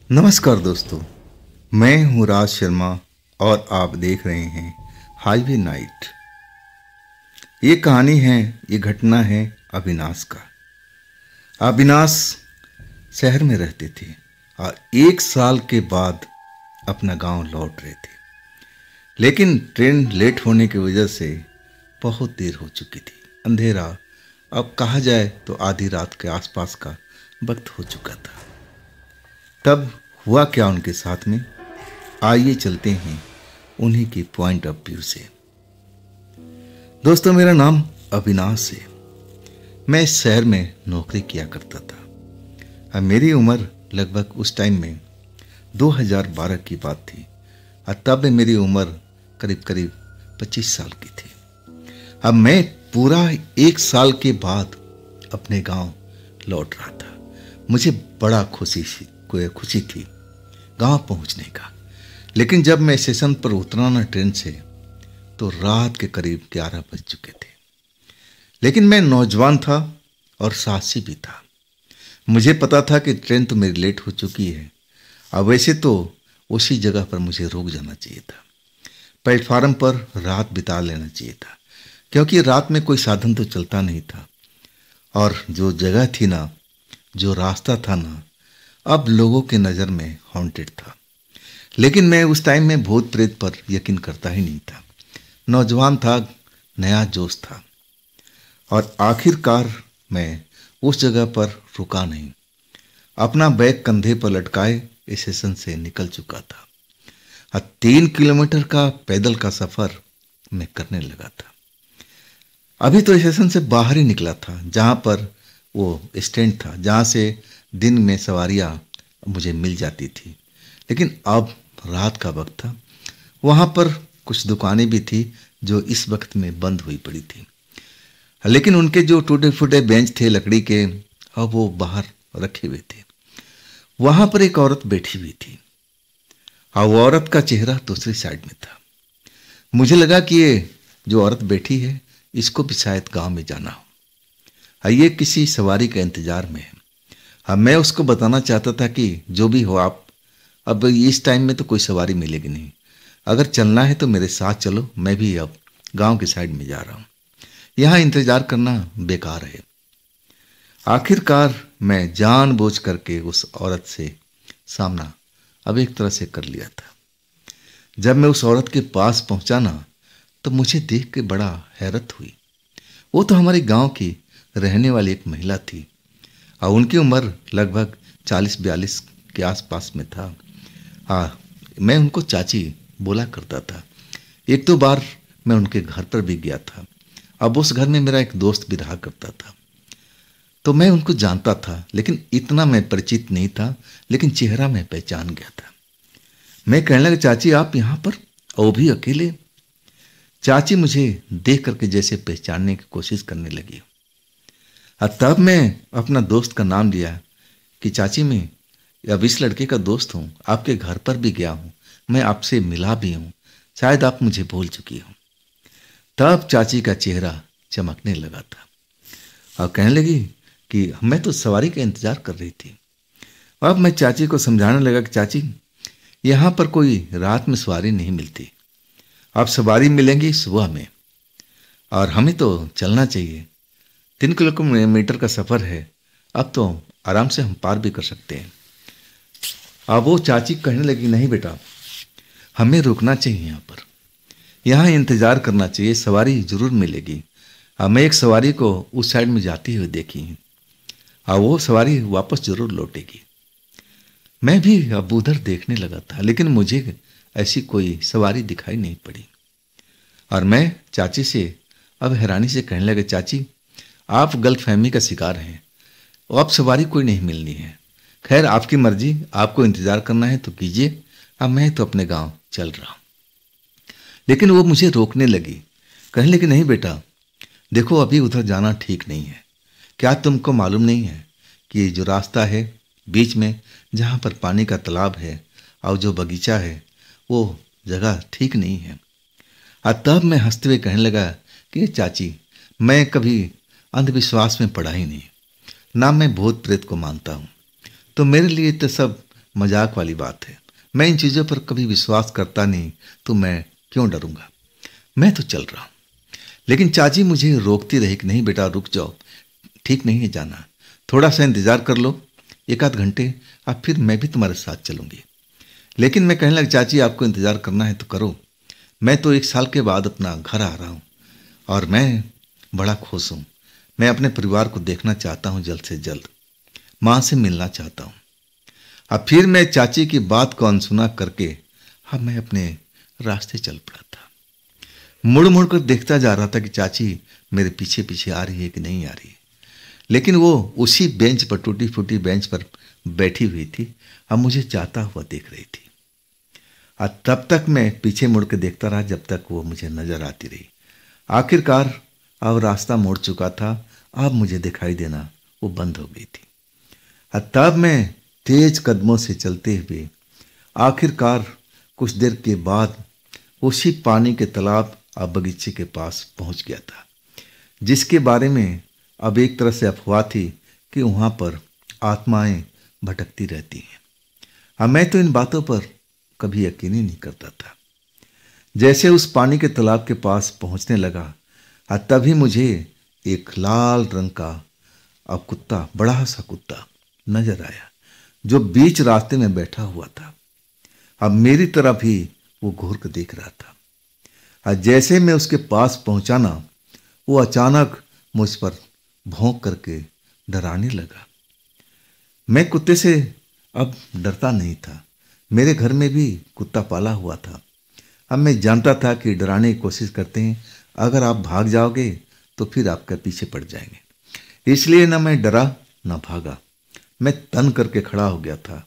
नमस्कार दोस्तों, मैं हूं राज शर्मा और आप देख रहे हैं हाईवे नाइट। ये कहानी है, ये घटना है अविनाश का। अविनाश शहर में रहते थे और 1 साल के बाद अपना गांव लौट रहे थे, लेकिन ट्रेन लेट होने की वजह से बहुत देर हो चुकी थी। अंधेरा, अब कहा जाए तो आधी रात के आसपास का वक्त हो चुका था। तब हुआ क्या उनके साथ में, आइए चलते हैं उन्हीं की पॉइंट ऑफ व्यू से। दोस्तों, मेरा नाम अविनाश है। मैं इस शहर में नौकरी किया करता था और मेरी उम्र लगभग उस टाइम में 2012 की बात थी और तब मेरी उम्र करीब करीब 25 साल की थी। अब मैं पूरा 1 साल के बाद अपने गांव लौट रहा था। मुझे बड़ा खुशी थी गांव पहुंचने का। लेकिन जब मैं स्टेशन पर उतरा ना ट्रेन से, तो रात के करीब 11 बज चुके थे। लेकिन मैं नौजवान था और साहसी भी था। मुझे पता था कि ट्रेन तो मेरी लेट हो चुकी है। अब वैसे तो उसी जगह पर मुझे रुक जाना चाहिए था, प्लेटफार्म पर रात बिता लेना चाहिए था, क्योंकि रात में कोई साधन तो चलता नहीं था। और जो जगह थी ना, जो रास्ता था ना, अब लोगों के नज़र में हॉन्टेड था। लेकिन मैं उस टाइम में भूत प्रेत पर यकीन करता ही नहीं था। नौजवान था, नया जोश था। और आखिरकार मैं उस जगह पर रुका नहीं। अपना बैग कंधे पर लटकाए स्टेशन से निकल चुका था और 3 किलोमीटर का पैदल का सफ़र मैं करने लगा था। अभी तो स्टेशन से बाहर ही निकला था, जहाँ पर वो स्टैंड था जहाँ से दिन में सवारियाँ मुझे मिल जाती थी। लेकिन अब रात का वक्त था। वहाँ पर कुछ दुकानें भी थी जो इस वक्त में बंद हुई पड़ी थी, लेकिन उनके जो टूटे फूटे बेंच थे लकड़ी के, अब वो बाहर रखे हुए थे। वहाँ पर एक औरत बैठी हुई थी और वो औरत का चेहरा दूसरी साइड में था। मुझे लगा कि ये जो औरत बैठी है, इसको भी शायद गाँव में जाना हो, ये किसी सवारी का इंतजार में है। हाँ, मैं उसको बताना चाहता था कि जो भी हो आप, अब इस टाइम में तो कोई सवारी मिलेगी नहीं। अगर चलना है तो मेरे साथ चलो, मैं भी अब गांव की साइड में जा रहा हूँ। यहाँ इंतजार करना बेकार है। आखिरकार मैं जानबूझ करके उस औरत से सामना अब एक तरह से कर लिया था। जब मैं उस औरत के पास पहुंचा ना, तो मुझे देख के बड़ा हैरत हुई। वो तो हमारे गांव की रहने वाली एक महिला थी और उनकी उम्र लगभग 40-42 के आसपास में था। हाँ, मैं उनको चाची बोला करता था। 1-2 बार मैं उनके घर पर भी गया था। अब उस घर में मेरा एक दोस्त भी रहा करता था, तो मैं उनको जानता था, लेकिन इतना मैं परिचित नहीं था। लेकिन चेहरा मैं पहचान गया था। मैं कहने लगा, चाची आप यहाँ पर, वो भी अकेले? चाची मुझे देख करके जैसे पहचानने की कोशिश करने लगी। तब मैं अपना दोस्त का नाम लिया कि चाची, मैं अब इस लड़के का दोस्त हूँ, आपके घर पर भी गया हूँ, मैं आपसे मिला भी हूँ, शायद आप मुझे भूल चुकी हो। तब चाची का चेहरा चमकने लगा था और कहने लगी कि मैं तो सवारी का इंतजार कर रही थी। अब मैं चाची को समझाने लगा कि चाची, यहाँ पर कोई रात में सवारी नहीं मिलती, अब सवारी मिलेंगी सुबह में, और हमें तो चलना चाहिए। 3 किलोमीटर का सफ़र है, अब तो आराम से हम पार भी कर सकते हैं। अब वो चाची कहने लगी, नहीं बेटा, हमें रुकना चाहिए यहाँ पर, यहाँ इंतज़ार करना चाहिए, सवारी ज़रूर मिलेगी। मैं एक सवारी को उस साइड में जाती हुई देखी है और वो सवारी वापस ज़रूर लौटेगी। मैं भी अब उधर देखने लगा था, लेकिन मुझे ऐसी कोई सवारी दिखाई नहीं पड़ी। और मैं चाची से अब हैरानी से कहने लगा, चाची आप गलतफहमी का शिकार हैं, अब सवारी कोई नहीं मिलनी है। खैर आपकी मर्जी, आपको इंतज़ार करना है तो कीजिए, अब मैं तो अपने गांव चल रहा हूँ। लेकिन वो मुझे रोकने लगी, कहने लगी, नहीं बेटा देखो, अभी उधर जाना ठीक नहीं है। क्या तुमको मालूम नहीं है कि जो रास्ता है बीच में, जहाँ पर पानी का तालाब है और जो बगीचा है, वो जगह ठीक नहीं है। और तब मैं हंसते हुए कहने लगा कि चाची, मैं कभी अंधविश्वास में पड़ा ही नहीं, ना मैं भूत प्रेत को मानता हूँ, तो मेरे लिए तो सब मजाक वाली बात है। मैं इन चीज़ों पर कभी विश्वास करता नहीं, तो मैं क्यों डरूंगा। मैं तो चल रहा हूं। लेकिन चाची मुझे रोकती रही कि नहीं बेटा रुक जाओ, ठीक नहीं है जाना, थोड़ा सा इंतजार कर लो, एक आध घंटे, अब फिर मैं भी तुम्हारे साथ चलूंगी। लेकिन मैं कहने लगा चाची आपको इंतजार करना है तो करो, मैं तो 1 साल के बाद अपना घर आ रहा हूँ और मैं बड़ा खुश हूँ। मैं अपने परिवार को देखना चाहता हूँ, जल्द से जल्द माँ से मिलना चाहता हूँ। अब फिर मैं चाची की बात को अनसुना करके अब मैं अपने रास्ते चल पड़ा था। मुड़ मुड़ कर देखता जा रहा था कि चाची मेरे पीछे पीछे आ रही है कि नहीं आ रही है। लेकिन वो उसी बेंच पर, टूटी फूटी बेंच पर बैठी हुई थी, अब मुझे जाता हुआ देख रही थी। और तब तक मैं पीछे मुड़ के देखता रहा जब तक वो मुझे नजर आती रही। आखिरकार अब रास्ता मोड़ चुका था, अब मुझे दिखाई देना वो बंद हो गई थी। और तब मैं तेज कदमों से चलते हुए आखिरकार कुछ देर के बाद उसी पानी के तालाब और बगीचे के पास पहुंच गया था, जिसके बारे में अब एक तरह से अफवाह थी कि वहाँ पर आत्माएं भटकती रहती हैं। अब मैं तो इन बातों पर कभी यकीन ही नहीं करता था। जैसे उस पानी के तालाब के पास पहुंचने लगा और तभी मुझे एक लाल रंग का अब कुत्ता, बड़ा सा कुत्ता नजर आया, जो बीच रास्ते में बैठा हुआ था। अब मेरी तरफ ही वो घूर कर देख रहा था। और जैसे मैं उसके पास पहुंचा ना, वो अचानक मुझ पर भौंक करके डराने लगा। मैं कुत्ते से अब डरता नहीं था, मेरे घर में भी कुत्ता पाला हुआ था। अब मैं जानता था कि डराने की कोशिश करते हैं, अगर आप भाग जाओगे तो फिर आपके पीछे पड़ जाएंगे। इसलिए ना मैं डरा ना भागा, मैं तन करके खड़ा हो गया था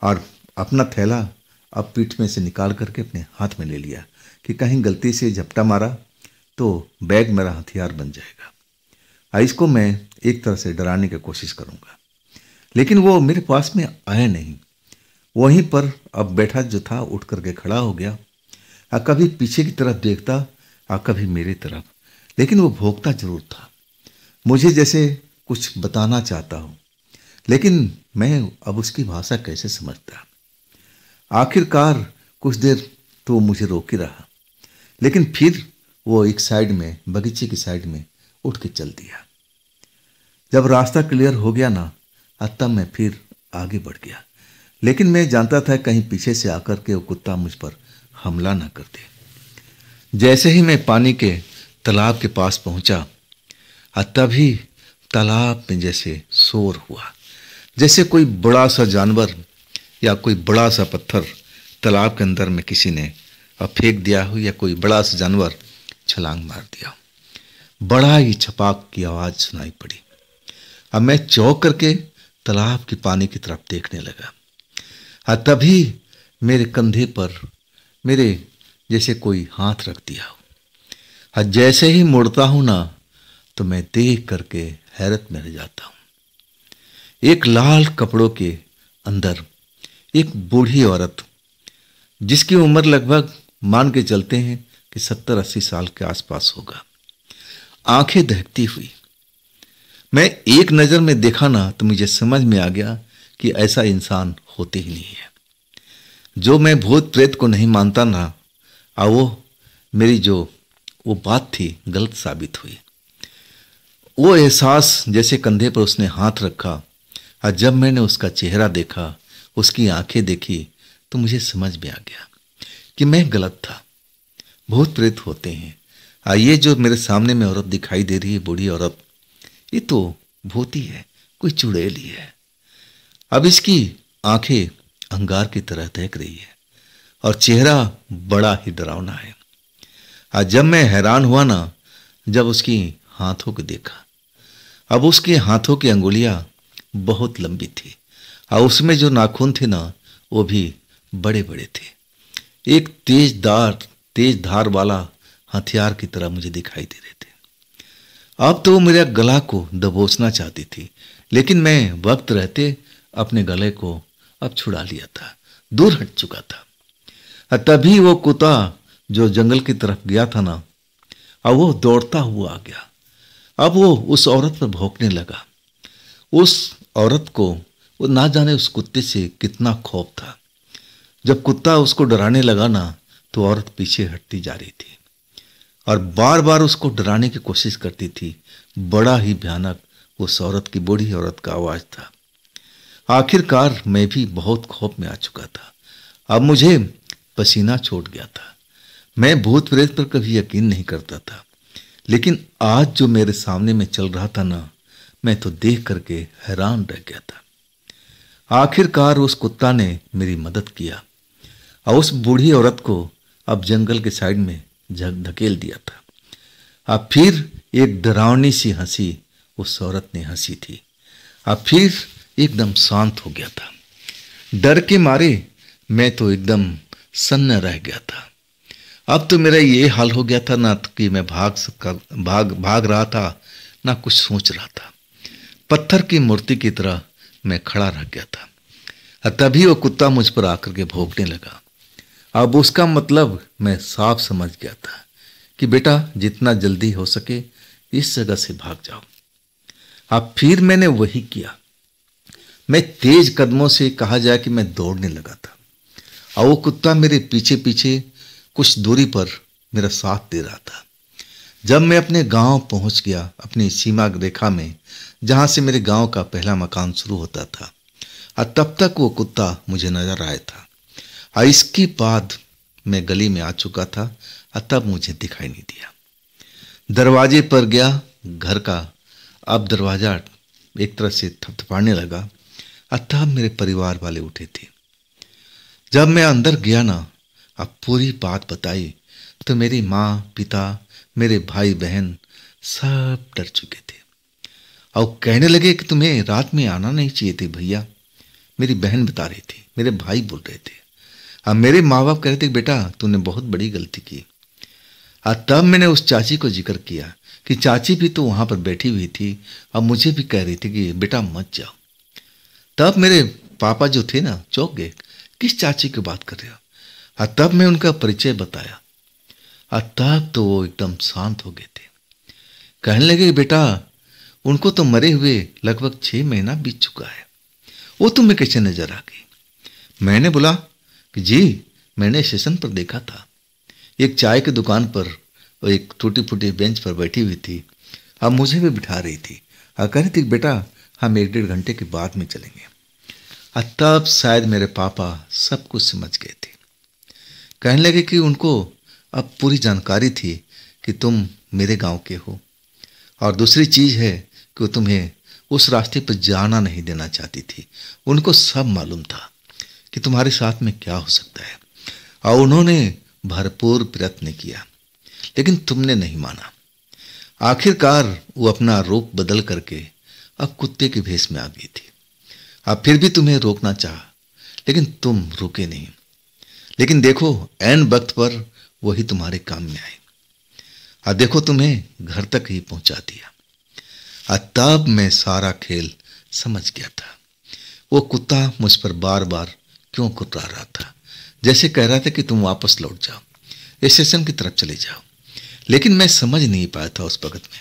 और अपना थैला अब पीठ में से निकाल करके अपने हाथ में ले लिया कि कहीं गलती से झपटा मारा तो बैग मेरा हथियार बन जाएगा। इसको मैं एक तरह से डराने की कोशिश करूंगा। लेकिन वो मेरे पास में आया नहीं, वहीं पर अब बैठा जो था उठ करके खड़ा हो गया। कभी पीछे की तरफ देखता और कभी मेरी तरफ, लेकिन वो भौंकता जरूर था, मुझे जैसे कुछ बताना चाहता हो। लेकिन मैं अब उसकी भाषा कैसे समझता। आखिरकार कुछ देर तो मुझे रोक ही रहा, लेकिन फिर वो एक साइड में, बगीचे की साइड में उठ के चल दिया। जब रास्ता क्लियर हो गया ना, तब मैं फिर आगे बढ़ गया। लेकिन मैं जानता था कहीं पीछे से आकर के वो कुत्ता मुझ पर हमला ना कर दे। जैसे ही मैं पानी के तालाब के पास पहुंचा, तभी तालाब में जैसे शोर हुआ, जैसे कोई बड़ा सा जानवर या कोई बड़ा सा पत्थर तालाब के अंदर में किसी ने फेंक दिया हो, या कोई बड़ा सा जानवर छलांग मार दिया। बड़ा ही छपाक की आवाज सुनाई पड़ी। अब मैं चौंक करके तालाब के पानी की तरफ देखने लगा। तभी मेरे कंधे पर मेरे जैसे कोई हाथ रख दिया हो। जैसे ही मुड़ता हूं ना, तो मैं देख करके हैरत में रह जाता हूं। एक लाल कपड़ों के अंदर एक बूढ़ी औरत, जिसकी उम्र लगभग मान के चलते हैं कि 70-80 साल के आसपास होगा, आंखें दहकती हुई। मैं एक नजर में देखा ना, तो मुझे समझ में आ गया कि ऐसा इंसान होते ही नहीं है। जो मैं भूत प्रेत को नहीं मानता ना, वो मेरी जो वो बात थी गलत साबित हुई। वो एहसास जैसे कंधे पर उसने हाथ रखा, और जब मैंने उसका चेहरा देखा, उसकी आंखें देखी, तो मुझे समझ में आ गया कि मैं गलत था। भूत प्रेत होते हैं। ये जो मेरे सामने में औरत दिखाई दे रही है, बूढ़ी औरत, ये तो भूत ही है, कोई चुड़ैल ही है। अब इसकी आंखें अंगार की तरह दहक रही है और चेहरा बड़ा ही डरावना है। जब मैं हैरान हुआ ना, जब उसकी हाथों को देखा, अब उसके हाथों की अंगुलियां बहुत लंबी थी और उसमें जो नाखून थे ना, वो भी बड़े बड़े थे। एक तेज धार वाला हथियार की तरह मुझे दिखाई दे रहे थे। अब तो वो मेरे गला को दबोचना चाहती थी, लेकिन मैं वक्त रहते अपने गले को अब छुड़ा लिया था, दूर हट चुका था। तभी वो कुत्ता जो जंगल की तरफ गया था ना, अब वो दौड़ता हुआ आ गया। अब वो उस औरत पर भौंकने लगा। उस औरत को वो ना जाने उस कुत्ते से कितना खौफ था। जब कुत्ता उसको डराने लगा ना, तो औरत पीछे हटती जा रही थी और बार बार उसको डराने की कोशिश करती थी। बड़ा ही भयानक उस औरत की, बूढ़ी औरत का आवाज था। आखिरकार मैं भी बहुत खौफ में आ चुका था। अब मुझे पसीना छूट गया था। मैं भूत प्रेत पर कभी यकीन नहीं करता था, लेकिन आज जो मेरे सामने में चल रहा था ना, मैं तो देख करके हैरान रह गया था। आखिरकार उस कुत्ता ने मेरी मदद किया और उस बूढ़ी औरत को अब जंगल के साइड में धकेल दिया था। अब फिर एक डरावनी सी हंसी उस औरत ने हंसी थी। अब फिर एकदम शांत हो गया था। डर के मारे मैं तो एकदम सन्न रह गया था। अब तो मेरा ये हाल हो गया था ना कि मैं भाग रहा था, ना कुछ सोच रहा था। पत्थर की मूर्ति की तरह मैं खड़ा रह गया था। और तभी वो कुत्ता मुझ पर आकर के भौंकने लगा। अब उसका मतलब मैं साफ समझ गया था कि बेटा, जितना जल्दी हो सके इस जगह से भाग जाओ। अब फिर मैंने वही किया। मैं तेज कदमों से, कहा जाए कि मैं दौड़ने लगा था और वो कुत्ता मेरे पीछे पीछे कुछ दूरी पर मेरा साथ दे रहा था। जब मैं अपने गांव पहुंच गया, अपनी सीमा रेखा में, जहां से मेरे गांव का पहला मकान शुरू होता था, और तब तक वो कुत्ता मुझे नजर आया था। और इसके बाद मैं गली में आ चुका था और तब मुझे दिखाई नहीं दिया। दरवाजे पर गया घर का। अब दरवाजा एक तरह से थपथपाने लगा और तब मेरे परिवार वाले उठे थे। जब मैं अंदर गया ना, अब पूरी बात बताई तो मेरी माँ, पिता, मेरे भाई बहन सब डर चुके थे और कहने लगे कि तुम्हें रात में आना नहीं चाहिए थे भैया। मेरी बहन बता रही थी, मेरे भाई बोल रहे थे, अब मेरे माँ बाप कह रहे थे बेटा तूने बहुत बड़ी गलती की। और तब मैंने उस चाची को जिक्र किया कि चाची भी तो वहां पर बैठी हुई थी और मुझे भी कह रही थी कि बेटा मत जाओ। तब मेरे पापा जो थे ना चौंक गए, किस चाची की बात कर रहे हो? और तब मैं उनका परिचय बताया और तब तो वो एकदम शांत हो गए थे। कहने लगे बेटा उनको तो मरे हुए लगभग 6 महीना बीत चुका है, वो तुम्हें कैसे नजर आ गई? मैंने बोला कि जी मैंने स्टेशन पर देखा था, एक चाय की दुकान पर वो एक टूटी फूटी बेंच पर बैठी हुई थी। अब मुझे भी बिठा रही थी और कह रही थी बेटा हम 1-1.5 घंटे के बाद में चलेंगे। और तब शायद मेरे पापा सब कुछ समझ गए थे। कहने लगे कि उनको अब पूरी जानकारी थी कि तुम मेरे गांव के हो, और दूसरी चीज है कि वो तुम्हें उस रास्ते पर जाना नहीं देना चाहती थी। उनको सब मालूम था कि तुम्हारे साथ में क्या हो सकता है, और उन्होंने भरपूर प्रयत्न किया, लेकिन तुमने नहीं माना। आखिरकार वो अपना रूप बदल करके अब कुत्ते के भेष में आ गई थी। अब फिर भी तुम्हें रोकना चाहा, लेकिन तुम रुके नहीं। लेकिन देखो ऐन वक्त पर वही तुम्हारे काम में आए और देखो तुम्हें घर तक ही पहुंचा दिया। और तब मैं सारा खेल समझ गया था। वो कुत्ता मुझ पर बार बार क्यों कुर्रा रहा था, जैसे कह रहा था कि तुम वापस लौट जाओ, स्टेशन की तरफ चले जाओ। लेकिन मैं समझ नहीं पाया था उस वक्त में।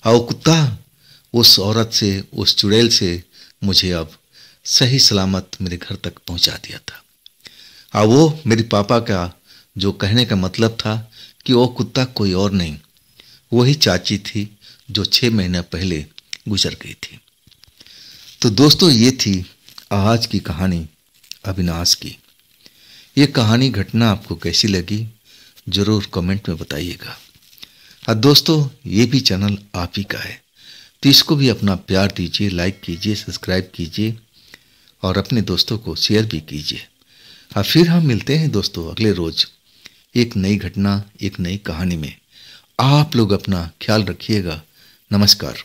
और वो कुत्ता उस औरत से, उस चुड़ैल से मुझे अब सही सलामत मेरे घर तक पहुंचा दिया था। और वो मेरे पापा का जो कहने का मतलब था कि वो कुत्ता कोई और नहीं, वही चाची थी जो 6 महीने पहले गुजर गई थी। तो दोस्तों ये थी आज की कहानी अविनाश की। ये कहानी घटना आपको कैसी लगी जरूर कमेंट में बताइएगा। और दोस्तों ये भी चैनल आप ही का है, तो इसको भी अपना प्यार दीजिए, लाइक कीजिए, सब्सक्राइब कीजिए और अपने दोस्तों को शेयर भी कीजिए। और फिर हम मिलते हैं दोस्तों अगले रोज एक नई घटना, एक नई कहानी में। आप लोग अपना ख्याल रखिएगा। नमस्कार।